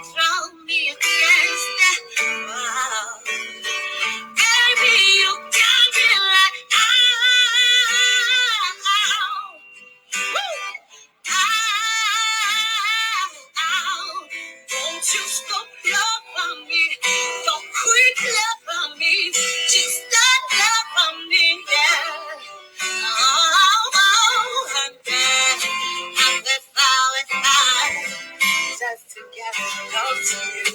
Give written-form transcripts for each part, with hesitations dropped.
throw me against that wall. Baby, you got me like, don't you stop loving me. Don't quit loving me. Just stop loving me, yeah. And then just to get close to you.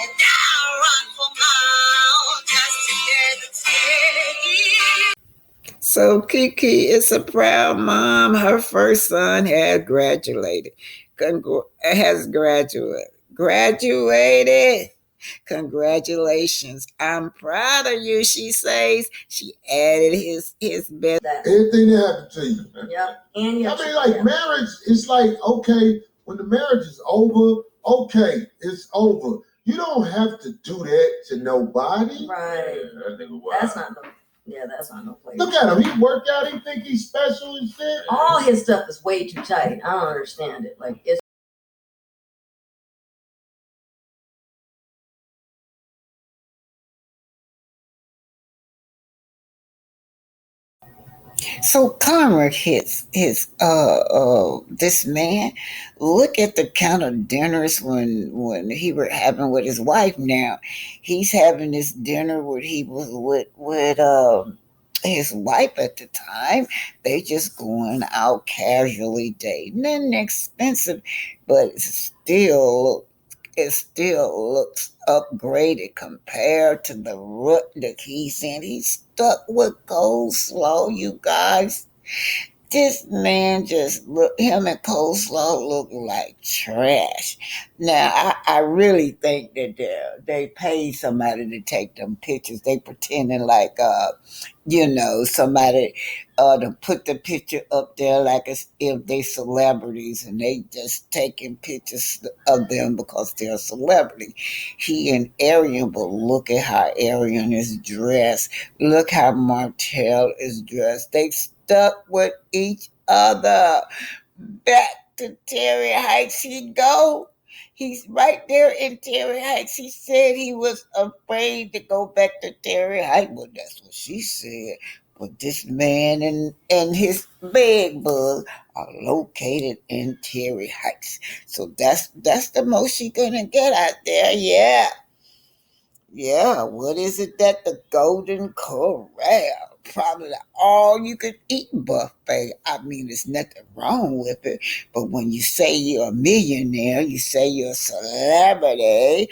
And I'll run for miles just to get the taste. So Kiki is a proud mom. Her first son has graduated. Graduated. Congratulations. I'm proud of you, she says. She added his best. Anything that happened to you. Yep. And marriage is like, okay, when the marriage is over, okay, it's over. You don't have to do that to nobody. Right. That's not no place. Look at him. He worked out. He think he's special and shit. All his stuff is way too tight. I don't understand it. Like, it's so Conrad hits this man. Look at the kind of dinners when he were having with his wife. Now he's having this dinner where he was with his wife at the time. They just going out casually dating. Nothing expensive, but it still looks upgraded compared to the rut that he's in. He's stuck with coleslaw, you guys. This man him and coleslaw look like trash. Now, I really think that they paid somebody to take them pictures. They pretending like, somebody to put the picture up there like as if they celebrities and they just taking pictures of them because they're a celebrity. He and Arion, but look at how Arion is dressed. Look how Martel is dressed. They stuck with each other. Back to Terry Hts he go. He's right there in Terry Hts. He said he was afraid to go back to Terry Hts. Well, that's what she said. But this man and his bed bug are located in Terry Hts. So that's the most she's gonna get out there. Yeah. Yeah, what is it that the Golden Corral? Probably the all you could eat buffet. I mean, there's nothing wrong with it. But when you say you're a millionaire, you say you're a celebrity,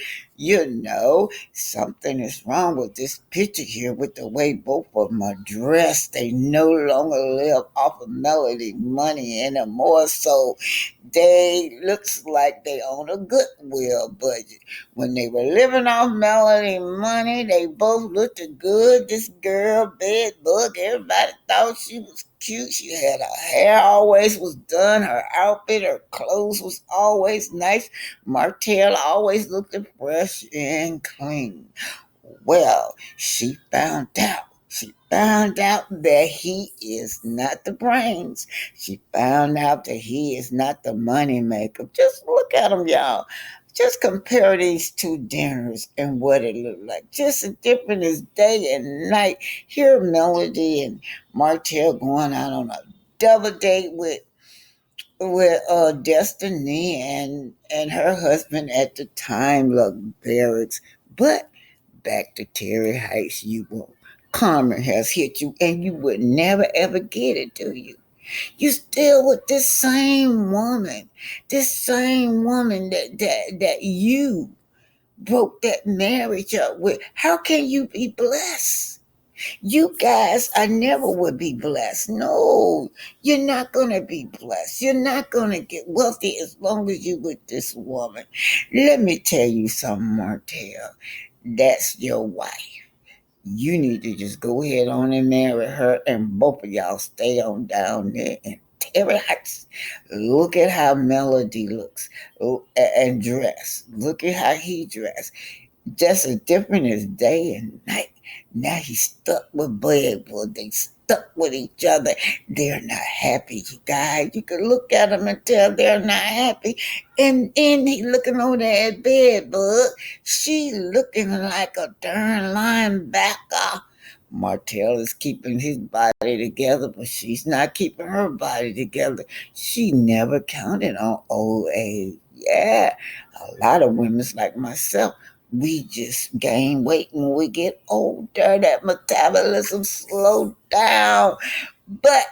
something is wrong with this picture here with the way both of them are dressed. They no longer live off of Melody money anymore. So they looks like they own a Goodwill budget. When they were living off Melody money, they both looked good. This girl, bed bug, everybody thought she was cute. She had her hair always was done, her outfit, her clothes was always nice. Martel always looked fresh and clean. Well, she found out. She found out that he is not the brains. She found out that he is not the money maker. Just look at him, y'all. Just compare these two dinners and what it looked like. Just as different as day and night. Here, Melody and Martel going out on a double date with Destiny and her husband at the time, looked Barracks. But back to Terry Hts, you won't. Karma has hit you, and you would never ever get it, do you? You still with this same woman that you broke that marriage up with. How can you be blessed? You guys, I never would be blessed. No, you're not going to be blessed. You're not going to get wealthy as long as you with this woman. Let me tell you something, Martel. That's your wife. You need to just go ahead on and marry her, and both of y'all stay on down there and Terry Hts. Look at how Melody looks and dress. Look at how he dressed. Just as different as day and night. Now he's stuck with Bud. Well, they stuck with each other. They're not happy, you guys. You can look at them and tell they're not happy. And he looking over there at bed, bud. She looking like a darn linebacker. Martel is keeping his body together, but she's not keeping her body together. She never counted on old age. Yeah, a lot of women's like myself, we just gain weight when we get older. That metabolism slow down. But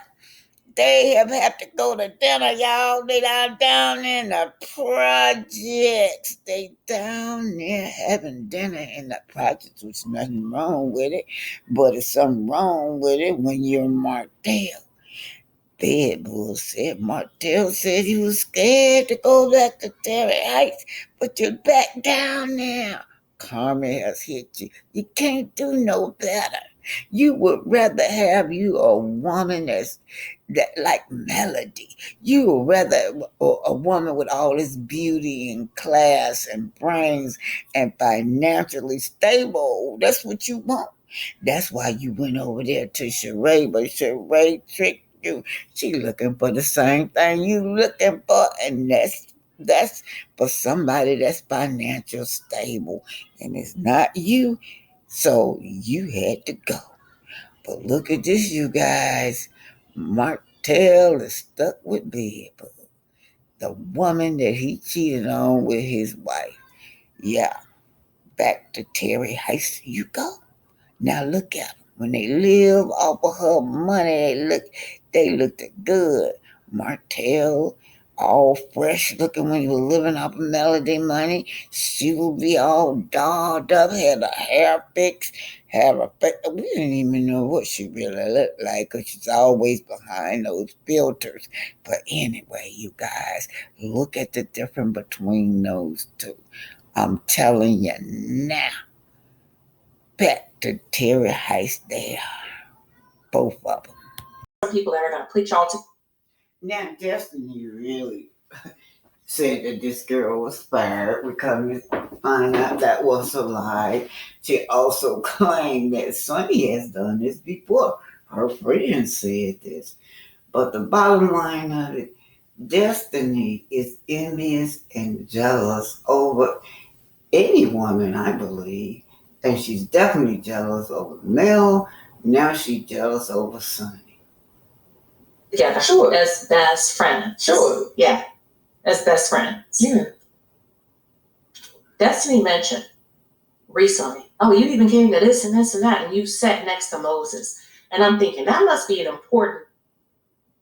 they have had to go to dinner, y'all. They are down in the projects. They down there having dinner in the projects. There's nothing wrong with it, but it's something wrong with it when you're Martel. Bedbull said Martel said he was scared to go back to Terry Heights, but you're back down there. Karma has hit you. You can't do no better. You would rather have you a woman that like Melody. You would rather a woman with all this beauty and class and brains and financially stable. That's what you want. That's why you went over there to Sheree, but Sheree tricked you. She looking for the same thing you looking for, and that's for somebody that's financial stable, and it's not you. So you had to go. But look at this, you guys. Martel is stuck with Bib, the woman that he cheated on with his wife. Yeah, back to Terry Hts you go. Now look at them. When they live off of her money, they looked good. Martel, all fresh looking when he was living off of Melody money. She would be all dolled up, had her hair fixed, had her face. We didn't even know what she really looked like because she's always behind those filters. But anyway, you guys, look at the difference between those two. I'm telling you now. Back to Terry Hts, they are. Both of them. Some people that are going to put y'all to. Now, Desitny really said that this girl was fired. We come to find out that was a lie. She also claimed that Sunni has done this before. Her friend said this. But the bottom line of it, Desitny is envious and jealous over any woman, I believe. And she's definitely jealous over Mel. Now she's jealous over Sunni. Yeah, sure. As best friends. Sure. Yeah. As best friends. Yeah. Desitny mentioned recently, oh, you even came to this and this and that, and you sat next to Moses. And I'm thinking, that must be an important,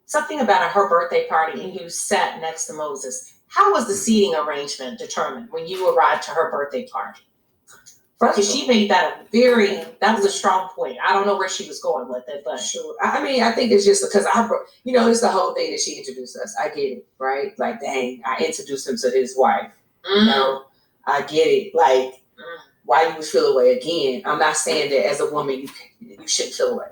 something about her birthday party, and you sat next to Moses. How was the seating arrangement determined when you arrived to her birthday party? Because she made that that was a strong point. I don't know where she was going with it, but sure. I mean, I think it's just because it's the whole thing that she introduced us. I get it, right? Like, dang, I introduced him to his wife. You know, I get it. Like, why you would feel away again? I'm not saying that as a woman you shouldn't feel away.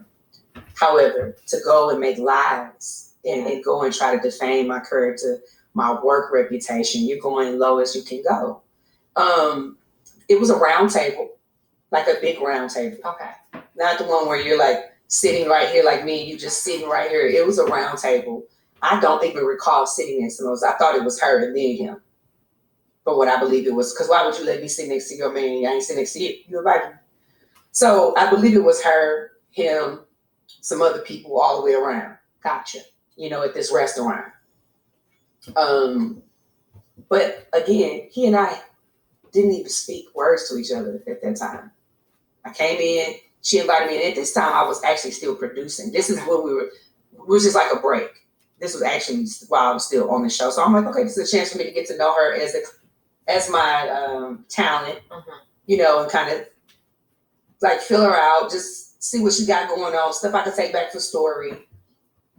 However, to go and make lies and go and try to defame my character, my work reputation, you're going low as you can go. It was a round table, like a big round table. okay. Not the one where you're like sitting right here like me, you just sitting right here. It was a round table. I don't even recall sitting next to those. I thought it was her and then him. But what I believe it was, because why would you let me sit next to your man? I ain't sit next to you. You invited me. So I believe it was her, him, some other people all the way around. Gotcha. At this restaurant. But again, he and I didn't even speak words to each other at that time. I came in, she invited me, and at this time I was actually still producing. This is when it was just like a break. This was actually while I was still on the show. So I'm like, okay, this is a chance for me to get to know her as my talent, and kind of like fill her out, just see what she got going on, stuff I could take back for story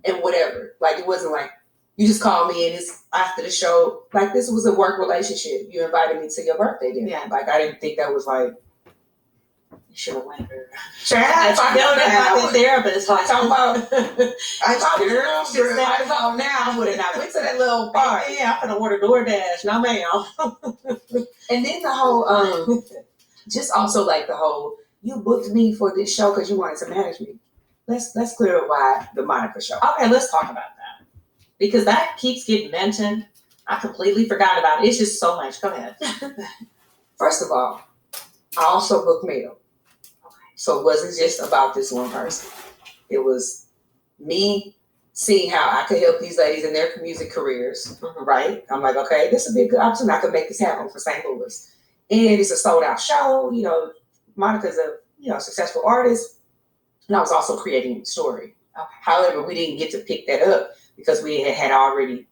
and whatever. Like, it wasn't like, you just called me and it's after the show. Like, this was a work relationship. You invited me to your birthday dinner. Yeah. Like, I didn't think that was like, you should have went there. I know that. I was there, but it's like, talking about, I thought now I would have not went to that little party. yeah, I'm gonna order DoorDash. No, ma'am. And then the whole, just also like the whole, you booked me for this show because you wanted to manage me. let's clear up why the Monica show. Okay, let's talk about that. Because that keeps getting mentioned. I completely forgot about it. It's just so much. Go ahead. First of all, I also book Mel. Okay. So it wasn't just about this one person. It was me seeing how I could help these ladies in their music careers, right? I'm like, okay, this would be a good opportunity. I could make this happen for St. Louis. And it's a sold out show. You know, Monica's a successful artist. And I was also creating a story. Okay. However, we didn't get to pick that up because we had already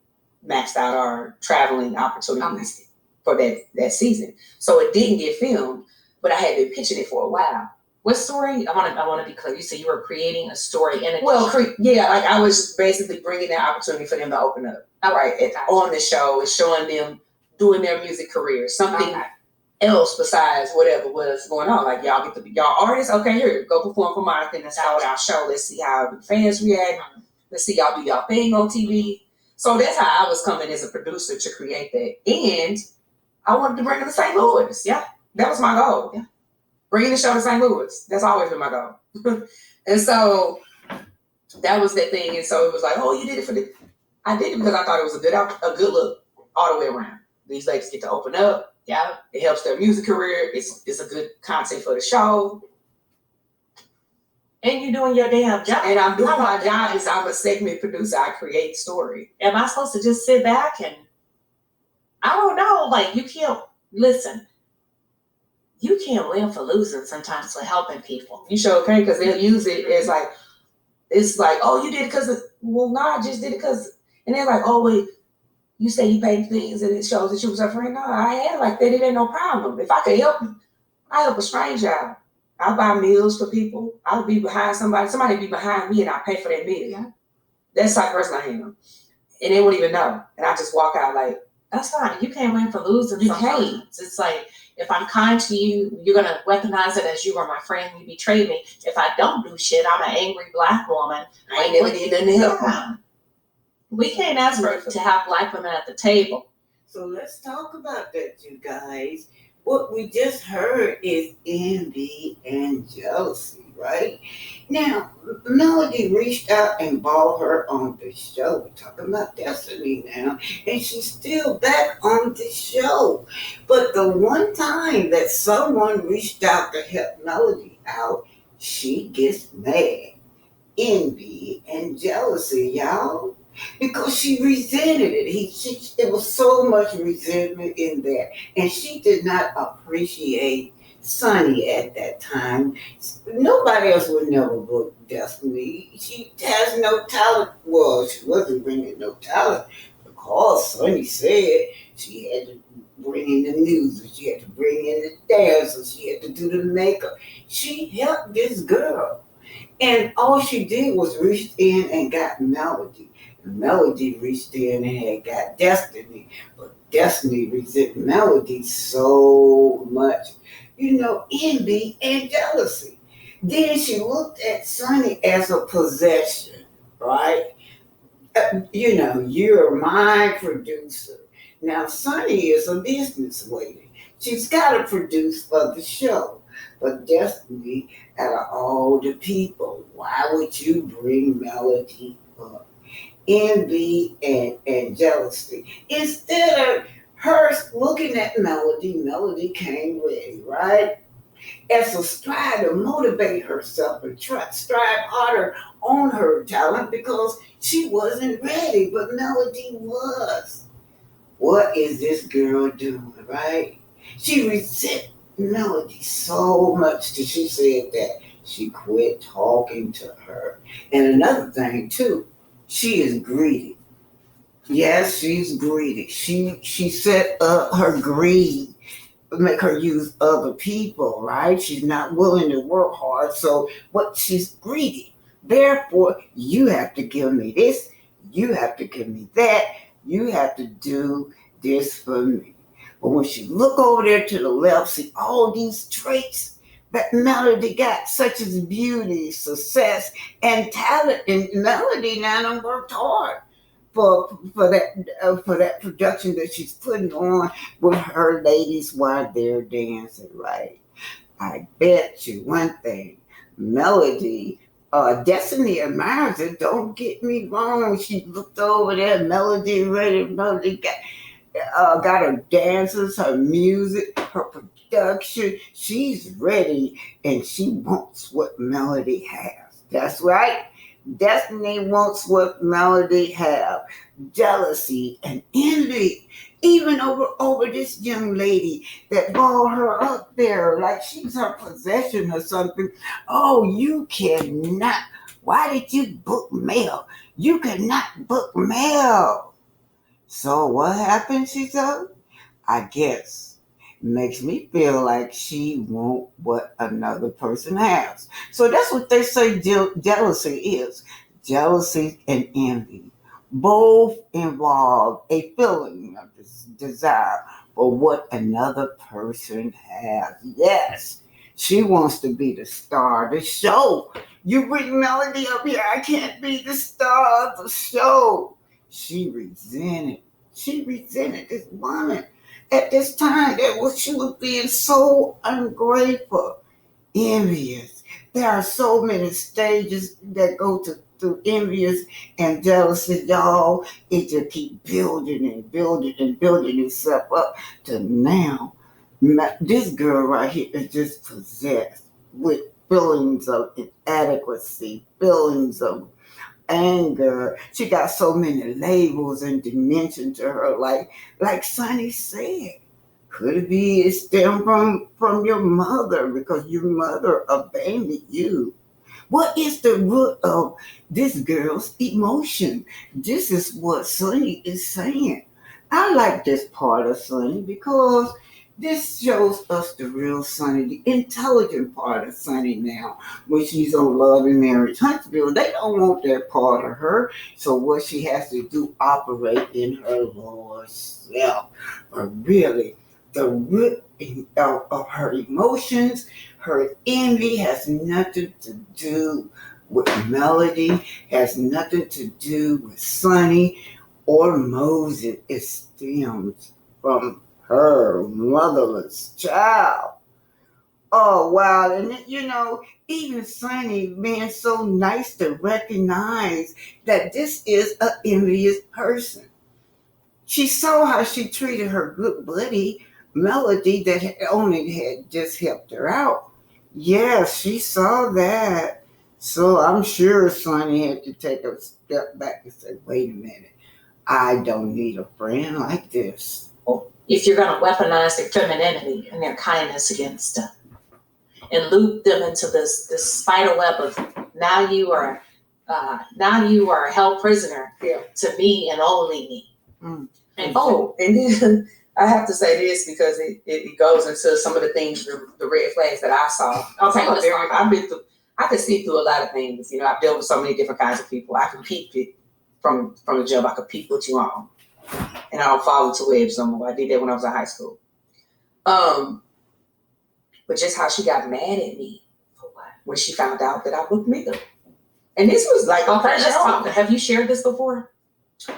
maxed out our traveling opportunities for that season. So it didn't get filmed, but I had been pitching it for a while. What story? I want to be clear. You said you were creating a story in a like I was basically bringing that opportunity for them to open up, right? On the show and showing them doing their music career, something else besides whatever was going on. Like y'all get to be y'all artists. Okay, here, go perform for Monica in a sold out show. Let's see how the fans react. Let's see y'all do y'all thing on TV. So that's how I was coming as a producer to create that, and I wanted to bring it to St. Louis. Yeah, that was my goal. Yeah. Bringing the show to St. Louis. That's always been my goal. And so that was that thing. And so it was like, oh, you did it for the... I did it because I thought it was a good look all the way around. These ladies get to open up. Yeah. It helps their music career. It's a good content for the show. And you're doing your damn job. And I'm doing my job as I'm a segment producer. I create story. Am I supposed to just sit back and... I don't know. Like, you can't... Listen... You can't win for losing sometimes for helping people. You sure can, because they'll use it as like, it's like, oh, you did it because of, well, no, I just did it because, and they're like, oh, wait, you say you paid things and it shows that you was a friend. No, I had like that. It ain't no problem. If I could help, I help a stranger. I'll buy meals for people. I'll be behind somebody be behind me and I pay for that meal. Yeah. That's the type of person I am. And they won't even know. And I just walk out like, that's fine. You can't win for losing. You can't. It's like, if I'm kind to you, you're going to weaponize it as you were my friend. You betrayed me. If I don't do shit, I'm an angry black woman. I ain't never did nothing to help them. We can't ask to have black women at the table. So let's talk about that, you guys. What we just heard is envy and jealousy, right? Now, Melody reached out and brought her on the show. We're talking about Destiny now, and she's still back on the show. But the one time that someone reached out to help Melody out, she gets mad. Envy and jealousy, y'all. Because she resented it. It was so much resentment in there. And she did not appreciate Sunni at that time. Nobody else would never book Destiny. She has no talent. Well, she wasn't bringing no talent because Sunni said she had to bring in the music. She had to bring in the dancers. She had to do the makeup. She helped this girl. And all she did was reach in and got Melody. Melody reached in and had got Destiny, but Destiny resent Melody so much. Envy and jealousy. Then she looked at Sunni as a possession, right? You're my producer. Now, Sunni is a business lady. She's got to produce for the show. But Destiny, out of all the people, why would you bring Melody up? Envy and jealousy. Instead of her looking at Melody came ready, right? As a stride to motivate herself and strive harder on her talent because she wasn't ready, but Melody was. What is this girl doing, right? She resent Melody so much that she said that she quit talking to her. And another thing too, she is greedy. Yes, she's greedy. She set up her greed, make her use other people, right? She's not willing to work hard, but she's greedy. Therefore, you have to give me this, you have to give me that, you have to do this for me. But when she look over there to the left, see all these traits that Melody got, such as beauty, success, and talent. And Melody now done worked hard for that production that she's putting on with her ladies while they're dancing, right? I bet you one thing, Melody Destiny admires it. Don't get me wrong. She looked over there, Melody, ready, Melody got her dancers, her music, her production. She's ready and she wants what Melody has. That's right. Destiny wants what Melody have. Jealousy and envy. Even over this young lady that brought her up there like she's her possession or something. Oh, you cannot. Why did you book mail? You cannot book mail. So what happened, she said? I guess makes me feel like she want what another person has. So that's what they say jealousy is. Jealousy and envy. Both involve a feeling of desire for what another person has. Yes, she wants to be the star of the show. You bring Melody up here, I can't be the star of the show. She resented. She resented this woman at this time she was being so ungrateful, envious. There are so many stages that go through envious and jealousy, y'all. It just keep building and building and building itself up to now. This girl right here is just possessed with feelings of inadequacy, feelings of anger. She got so many labels and dimensions to her, like Sunni said. Could it be it stem from your mother because your mother abandoned you? What is the root of this girl's emotion? This is what Sunni is saying. I like this part of Sunni because this shows us the real Sunni, the intelligent part of Sunni now. When she's on Love and Marriage Huntsville, they don't want that part of her. So what she has to do, operate in her lower self. But really, the root of her emotions, her envy has nothing to do with Melody, has nothing to do with Sunni or Moses. It stems from her motherless child. Oh wow! And even Sunni being so nice to recognize that this is an envious person. She saw how she treated her good buddy Melody that only had just helped her out. Yes, she saw that. So I'm sure Sunni had to take a step back and say, "Wait a minute, I don't need a friend like this." If you're going to weaponize their femininity and their kindness against them and loop them into this spider web of now you are held prisoner to me and only me. And then I have to say this because it goes into some of the things, the red flags that I saw. I can see through a lot of things. I've dealt with so many different kinds of people. I can peep it from the job. I could peep what you on. And I don't fall into webs no more. I did that when I was in high school. But just how she got mad at me when she found out that I booked makeup. And this was like, have you shared this before? I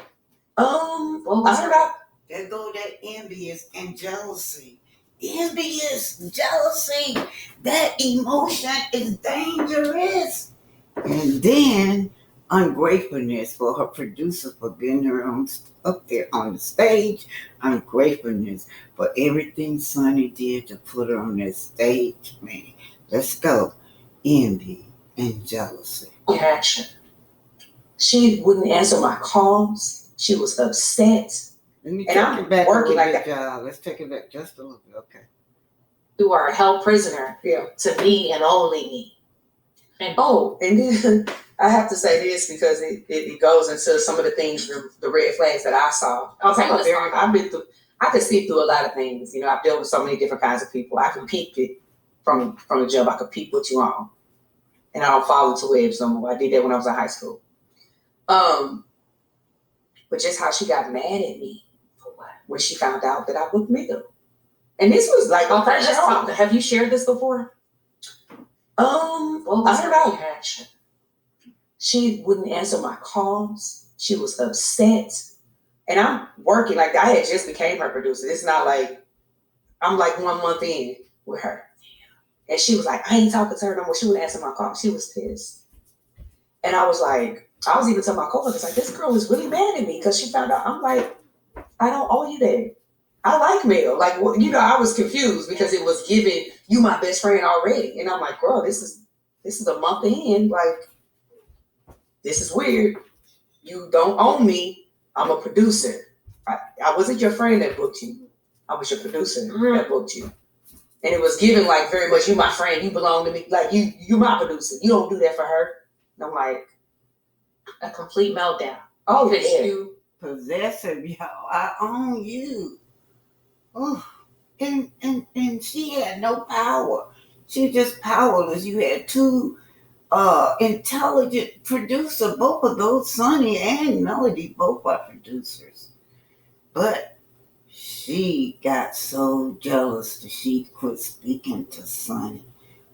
don't know. There go that envious and jealousy. Envious, jealousy, that emotion is dangerous. And then ungratefulness for her producer for getting her up there on the stage. Ungratefulness for everything Sunni did to put her on that stage, man. Let's go. Envy and jealousy. Action. She wouldn't answer my calls. She was upset. Let me take it back working a little bit, Let's take it back just a little bit, okay. You are held prisoner to me and only me. And then I have to say this because it goes into some of the things, the red flags that I saw. I can see through a lot of things. I've dealt with so many different kinds of people. I can peep it from the job. I could peep what you on. And I don't fall into webs no more. I did that when I was in high school. But just how she got mad at me when she found out that I booked makeup. And this was like, have you shared this before? I don't know. Action. She wouldn't answer my calls. She was upset. And I'm working, like I had just became her producer. It's not like, I'm like 1 month in with her. And she was like, I ain't talking to her no more. She wouldn't answer my call. She was pissed. And I was even telling my coworkers, like, this girl is really mad at me because she found out. I'm like, I don't owe you that. I like Mel. Like, well, I was confused because it was giving you my best friend already. And I'm like, girl, this is a month in. Like, this is weird. You don't own me. I'm a producer. I wasn't your friend that booked you. I was your producer that booked you. And it was given like very much, you my friend, you belong to me. Like, you my producer. You don't do that for her. And I'm like, a complete meltdown. Oh, because you possessive, y'all. I own you. Oh, and she had no power. She was just powerless. You had two intelligent producer. Both of those, Sunni and Melody, both are producers. But she got so jealous that she quit speaking to Sunni.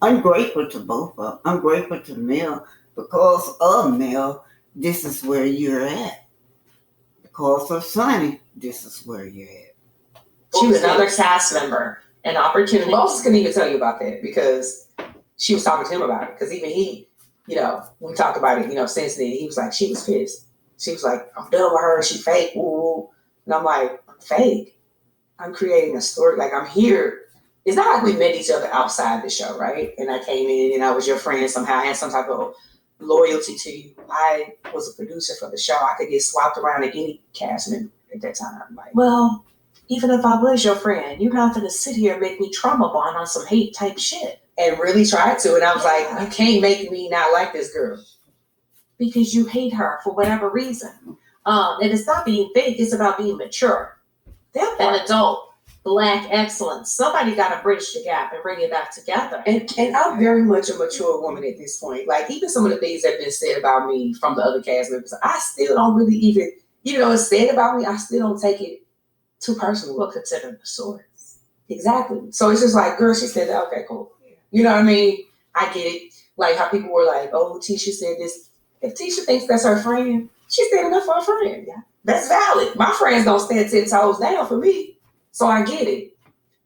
Ungrateful to both of them. Ungrateful to Mel. Because of Mel, this is where you're at. Because of Sunni, this is where you're at. She was another cast member. An opportunity. Moses couldn't even tell you about that because she was talking to him about it. Because even he, we talked about it, since then, he was like, she was pissed. She was like, I'm done with her. She fake. Ooh. And I'm like, I'm fake. I'm creating a story. Like, I'm here. It's not like we met each other outside the show, right? And I came in and I was your friend somehow. I had some type of loyalty to you. I was a producer for the show. I could get swapped around to any cast member at that time. I'm like, well, even if I was your friend, you're not going to sit here and make me trauma bond on some hate type shit. And really tried to. And I was like, you can't make me not like this girl. Because you hate her for whatever reason. And it's not being fake. It's about being mature. An adult, Black excellence. Somebody got to bridge the gap and bring it back together. And I'm very much a mature woman at this point. Like, even some of the things that have been said about me from the other cast members, I still don't really even, it's said about me, I still don't take it too personal. Well, consider the source. Exactly. So it's just like, girl, she said that. Okay, cool. You know what I mean? I get it. Like how people were like, oh, Tisha said this. If Tisha thinks that's her friend, she's standing up for her friend. Yeah. That's valid. My friends don't stand 10 toes down for me. So I get it.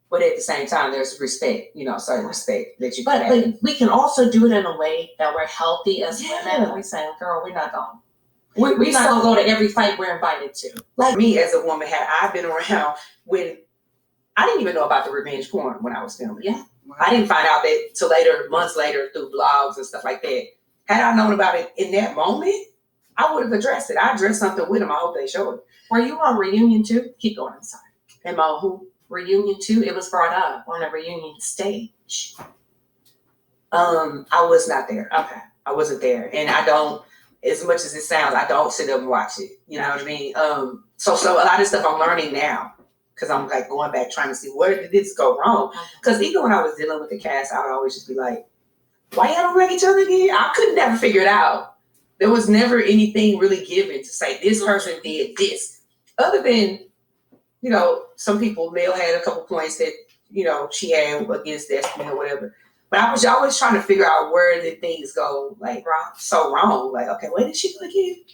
But at the same time, there's respect, certain respect that you can have. But we can also do it in a way that we're healthy as women. We say, girl, we're not going. We're not going to go to every fight we're invited to. Like me as a woman, had I been around when I didn't even know about the revenge porn when I was filming. Yeah. I didn't find out that till later, months later, through blogs and stuff like that. Had I known about it in that moment, I would have addressed it. I addressed something with them. I hope they showed it. Were you on Reunion 2? Keep going, I'm sorry. Am I who? Reunion 2? It was brought up on a reunion stage. I was not there. Okay. I wasn't there. And I don't, as much as it sounds, I don't sit up and watch it. You know what I mean? So a lot of stuff I'm learning now. Because I'm like going back trying to see where did this go wrong. Because even when I was dealing with the cast, I would always just be like, why y'all don't like each other again? I could never figure it out. There was never anything really given to say this person did this. Other than, some people, Mel had a couple points that, she had against Destiny or whatever. But I was always trying to figure out where did things go like so wrong. Like, okay, what did she do again?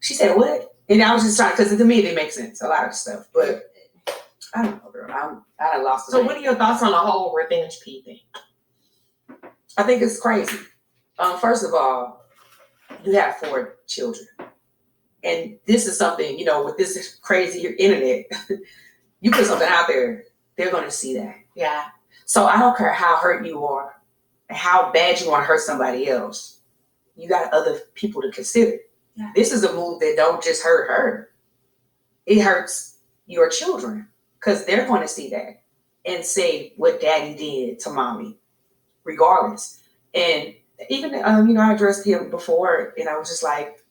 She said what? And I was just trying, because to me it didn't make sense, a lot of stuff. But I don't know, girl. I lost the So what are your thoughts on the whole revenge P thing? I think it's crazy. First of all, you have 4 children. And this is something, with this crazy internet, you put something out there, they're going to see that. Yeah. So I don't care how hurt you are and how bad you want to hurt somebody else. You got other people to consider. Yeah. This is a move that don't just hurt her. It hurts your children because they're going to see that and say what daddy did to mommy, regardless. And even, I addressed him before and I was just like,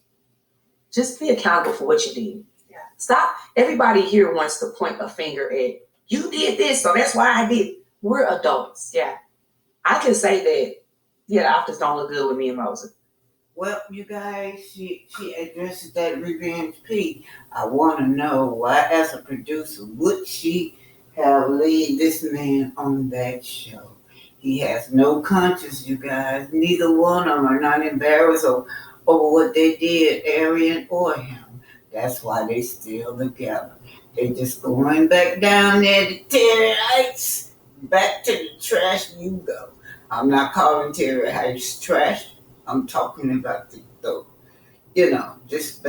just be accountable for what you did. Yeah. Stop. Everybody here wants to point a finger at, you did this, so that's why I did. We're adults. Yeah. I can say that, the optics don't look good with me and Moses. Well, you guys, she addresses that revenge P. I want to know why, as a producer, would she have laid this man on that show? He has no conscience, you guys. Neither one of them are not embarrassed over what they did, Arion or him. That's why they still together. They just going back down there to Terry Hts. Back to the trash you go. I'm not calling Terry Hts trash. I'm talking about the just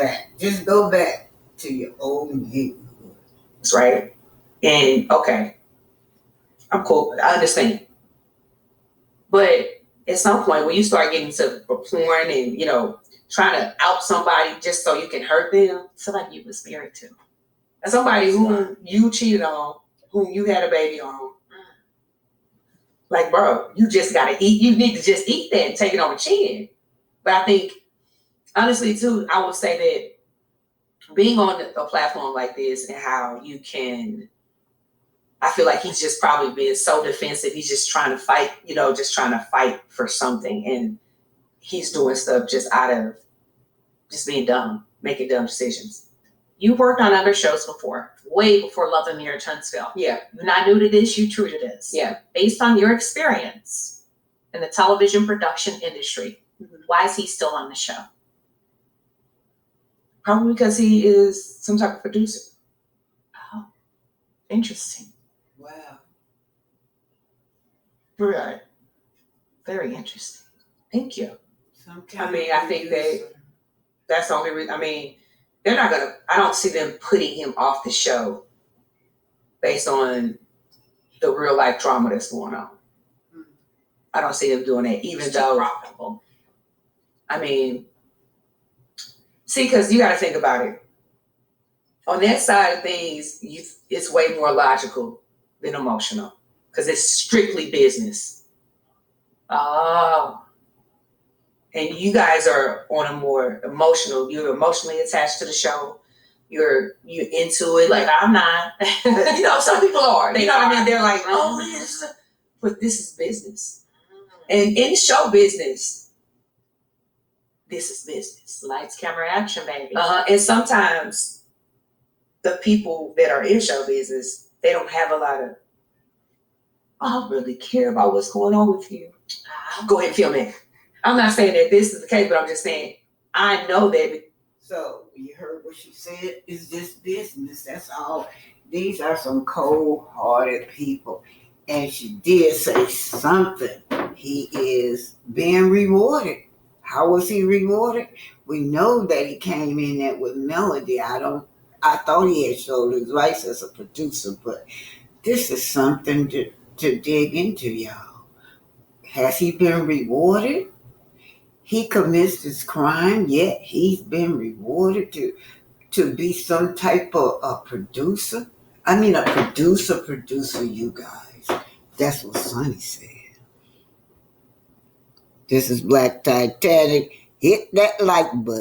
go back to your old neighborhood. That's right. And okay, I'm cool. I understand. But at some point, when you start getting to porn and trying to out somebody just so you can hurt them, it's like you was married to. And somebody whom you cheated on, whom you had a baby on. Like, bro, you just gotta eat. You need to just eat that and take it on the chin. But I think, honestly, too, I would say that being on a platform like this and how you can, I feel like he's just probably being so defensive. He's just trying to fight, just trying to fight for something. And he's doing stuff just out of just being dumb, making dumb decisions. You worked on other shows before, way before Love and Mirror Huntsville. Yeah. You're not new to this, you true to this. Yeah. Based on your experience in the television production industry, why is he still on the show? Probably because he is some type of producer. Oh, interesting. Wow. Right. Very interesting. Thank you. I think that's the only reason. They're not gonna. I don't see them putting him off the show based on the real life drama that's going on. I don't see them doing that, even though profitable. See, because you got to think about it. On that side of things, it's way more logical than emotional because it's strictly business. Oh. And you guys are on a more emotional. You're emotionally attached to the show. You're into it. Like I'm not. Some people are. You know what I mean? They're like, oh, yes, but this is business. And in show business, this is business. Lights, camera, action, baby. And sometimes the people that are in show business, they don't have a lot of. I don't really care about what's going on with you. Go ahead and film it. I'm not saying that this is the case, but I'm just saying I know that. So you heard what she said. It's just business. That's all. These are some cold-hearted people, and she did say something. He is being rewarded. How was he rewarded? We know that he came in there with Melody. I thought he had showed his rights as a producer, but this is something to dig into, y'all. Has he been rewarded? He commits this crime, yet he's been rewarded to be some type of a producer. A producer, you guys. That's what Sunni said. This is Black Titanic. Hit that like button.